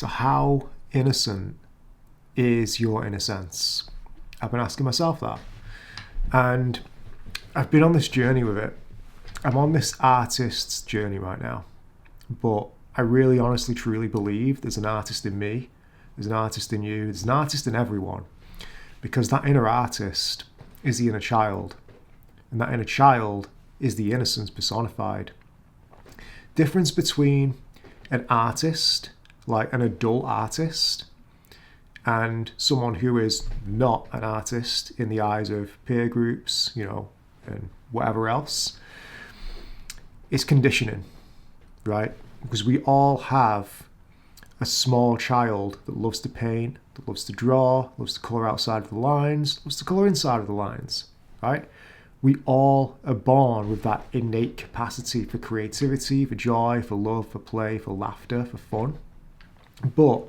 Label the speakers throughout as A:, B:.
A: So how innocent is your innocence? I've been asking myself that. And I've been on this journey with it. I'm on this artist's journey right now. But I really honestly truly believe there's an artist in me, there's an artist in you, there's an artist in everyone. Because that inner artist is the inner child. And that inner child is the innocence personified. Difference between an artist, like an adult artist, and someone who is not an artist in the eyes of peer groups, and whatever else, is conditioning, right? Because we all have a small child that loves to paint, that loves to draw, loves to colour outside of the lines, loves to colour inside of the lines, right? We all are born with that innate capacity for creativity, for joy, for love, for play, for laughter, for fun. But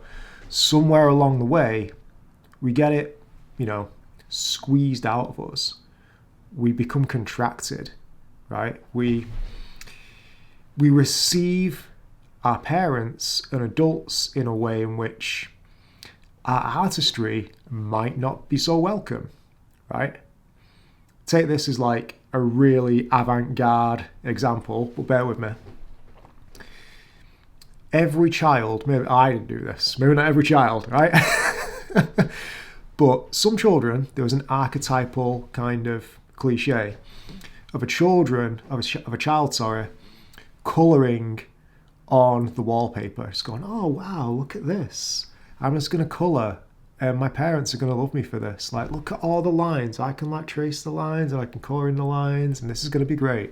A: somewhere along the way, we get it, squeezed out of us. We become contracted, right? We receive our parents and adults in a way in which our artistry might not be so welcome, right? Take this as like a really avant-garde example, but bear with me. Every child, maybe I didn't do this, maybe not every child, right? But some children, there was an archetypal kind of cliche of a child, colouring on the wallpaper. Just going, oh wow, look at this. I'm just going to colour and my parents are going to love me for this. Like, look at all the lines. I can trace the lines and I can colour in the lines and this is going to be great.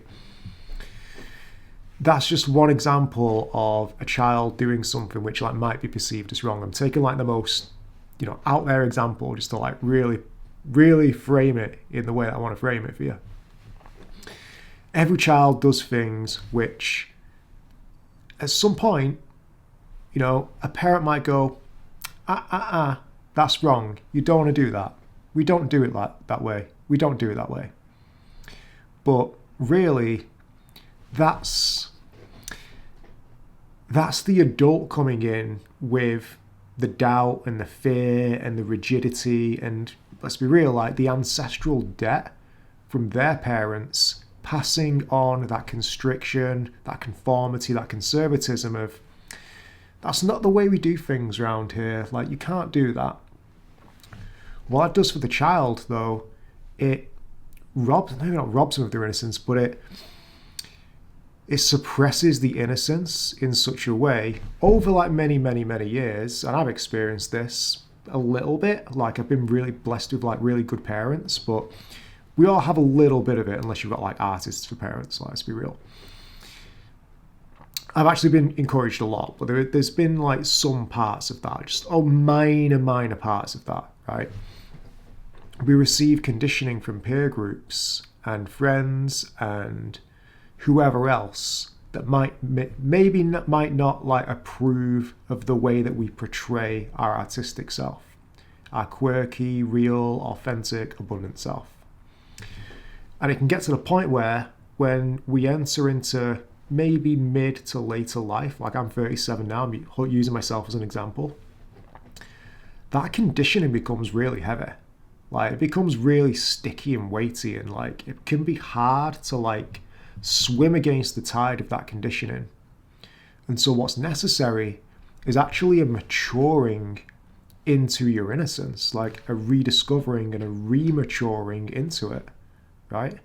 A: That's just one example of a child doing something which might be perceived as wrong. I'm taking the most, out there example just to really, really frame it in the way that I want to frame it for you. Every child does things which at some point, a parent might go, that's wrong. You don't want to do that. We don't do it that way. We don't do it that way. But really, that's the adult coming in with the doubt and the fear and the rigidity and, let's be real, the ancestral debt from their parents, passing on that constriction, that conformity, that conservatism of, that's not the way we do things around here. You can't do that. What it does for the child, though, it maybe not robs them of their innocence, but it suppresses the innocence in such a way over many, many, many years. And I've experienced this a little bit. I've been really blessed with really good parents, but we all have a little bit of it unless you've got artists for parents. Let's be real. I've actually been encouraged a lot, but there's been some parts of that, just minor parts of that, right? We receive conditioning from peer groups and friends and whoever else that might not approve of the way that we portray our artistic self, our quirky, real, authentic, abundant self. And it can get to the point where when we enter into maybe mid to later life, I'm 37 now, I'm using myself as an example, that conditioning becomes really heavy. It becomes really sticky and weighty, and it can be hard to swim against the tide of that conditioning. And so what's necessary is actually a maturing into your innocence, a rediscovering and a rematuring into it, right?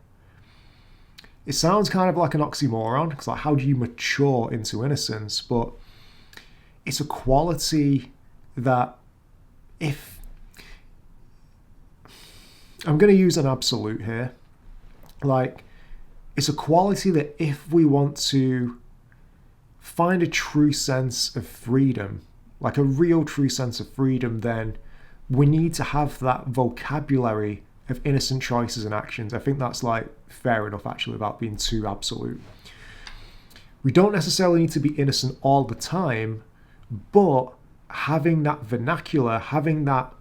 A: It sounds kind of like an oxymoron, because how do you mature into innocence? But it's a quality that if I'm going to use an absolute here, it's a quality that if we want to find a true sense of freedom, a real true sense of freedom, then we need to have that vocabulary of innocent choices and actions. I think that's fair enough actually without being too absolute. We don't necessarily need to be innocent all the time, but having that vernacular, having that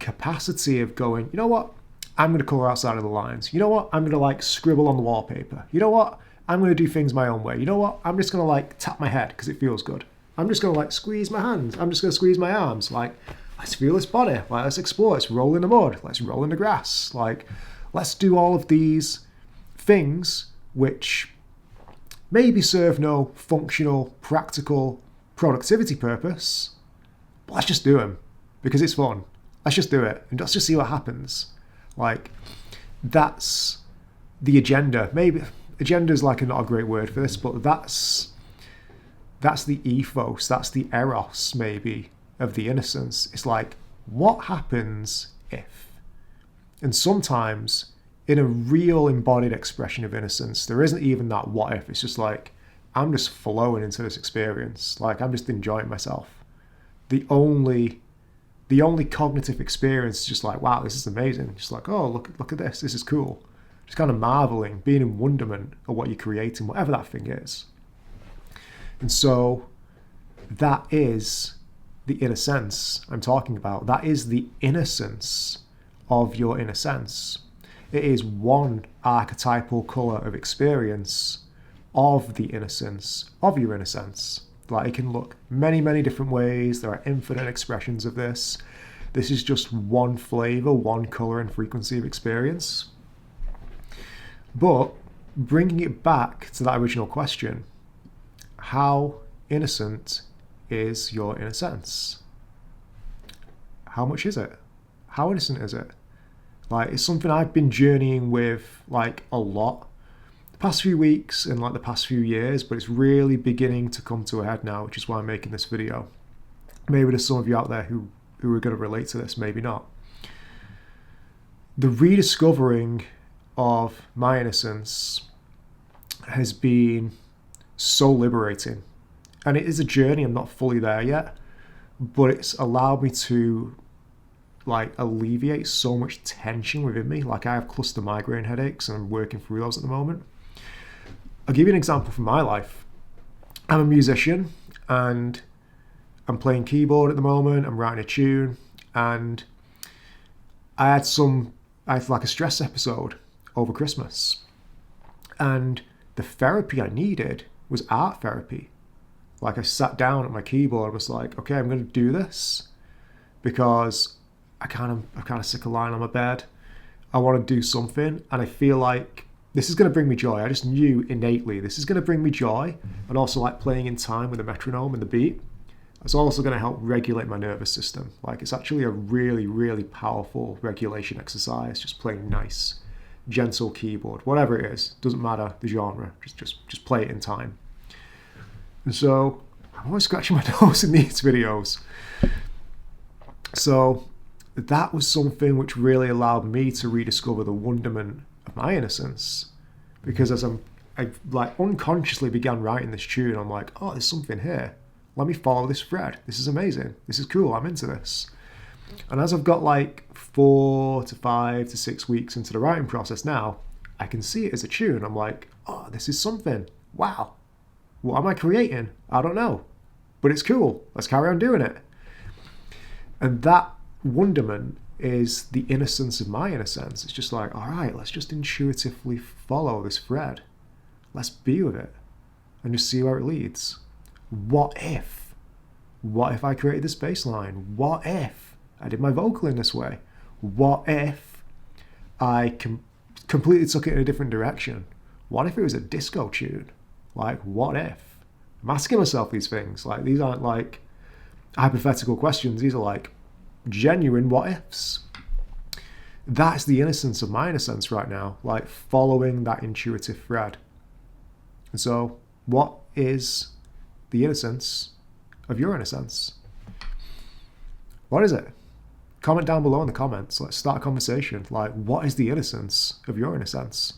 A: capacity of going, you know what? I'm going to colour outside of the lines. You know what? I'm going to scribble on the wallpaper. You know what? I'm going to do things my own way. You know what? I'm just going to tap my head because it feels good, I'm just going to like squeeze my hands. I'm just going to squeeze my arms. Like, let's feel this body. Like, let's explore. Let's roll in the mud. Let's roll in the grass. Like, let's do all of these things which maybe serve no functional, practical productivity purpose, but let's just do them because it's fun. Let's just do it and let's just see what happens. Like, that's the agenda. Maybe agenda is like not a great word for this, but that's the ethos, that's the eros maybe of the innocence. It's like, what happens if? And sometimes in a real embodied expression of innocence, there isn't even that what if. It's just like, I'm just flowing into this experience. Like, I'm just enjoying myself. The only cognitive experience is just like, wow, this is amazing. Just like, oh, look at this. This is cool. Just kind of marveling, being in wonderment at what you're creating, whatever that thing is. And so that is the inner sense I'm talking about. That is the innocence of your inner sense. It is one archetypal colour of experience of the innocence of your inner sense. Like, it can look many, many different ways. There are infinite expressions of this. This is just one flavour, one colour and frequency of experience. But bringing it back to that original question, how innocent is your inner sense? How much is it? How innocent is it? Like, it's something I've been journeying with like a lot the past few weeks and like the past few years, but it's really beginning to come to a head now, which is why I'm making this video. Maybe there's some of you out there who are going to relate to this, maybe not. The rediscovering of my innocence has been so liberating, and it is a journey. I'm not fully there yet, but it's allowed me to like alleviate so much tension within me. Like, I have cluster migraine headaches and I'm working through those at the moment. I'll give you an example from my life. I'm a musician and I'm playing keyboard at the moment. I'm writing a tune, and I had like a stress episode over Christmas, and the therapy I needed was art therapy. Like, I sat down at my keyboard and was like, okay, I'm going to do this because I'm kind of sick of lying on my bed. I want to do something, and I feel like this is going to bring me joy. I just knew innately this is going to bring me joy, and also like playing in time with the metronome and the beat. It's also going to help regulate my nervous system. Like, it's actually a really, really powerful regulation exercise, just playing nice, gentle keyboard, whatever it is, doesn't matter the genre, just play it in time. And so I'm always scratching my nose in these videos. So that was something which really allowed me to rediscover the wonderment of my innocence, because as I like unconsciously began writing this tune, I'm like, oh, there's something here. Let me follow this thread. This is amazing. This is cool. I'm into this. And as I've got like 4 to 5 to 6 weeks into the writing process now, I can see it as a tune. I'm like, oh, this is something. Wow. What am I creating? I don't know. But it's cool. Let's carry on doing it. And that wonderment is the innocence of my innocence. It's just like, all right, let's just intuitively follow this thread. Let's be with it and just see where it leads. What if? What if I created this bass line? What if I did my vocal in this way? What if I completely took it in a different direction? What if it was a disco tune? Like, what if? I'm asking myself these things. Like, these aren't like hypothetical questions. These are like genuine what ifs. That's the innocence of my innocence right now, like following that intuitive thread. And so, what is the innocence of your innocence? What is it? Comment down below in the comments. Let's start a conversation. Like, what is the innocence of your innocence?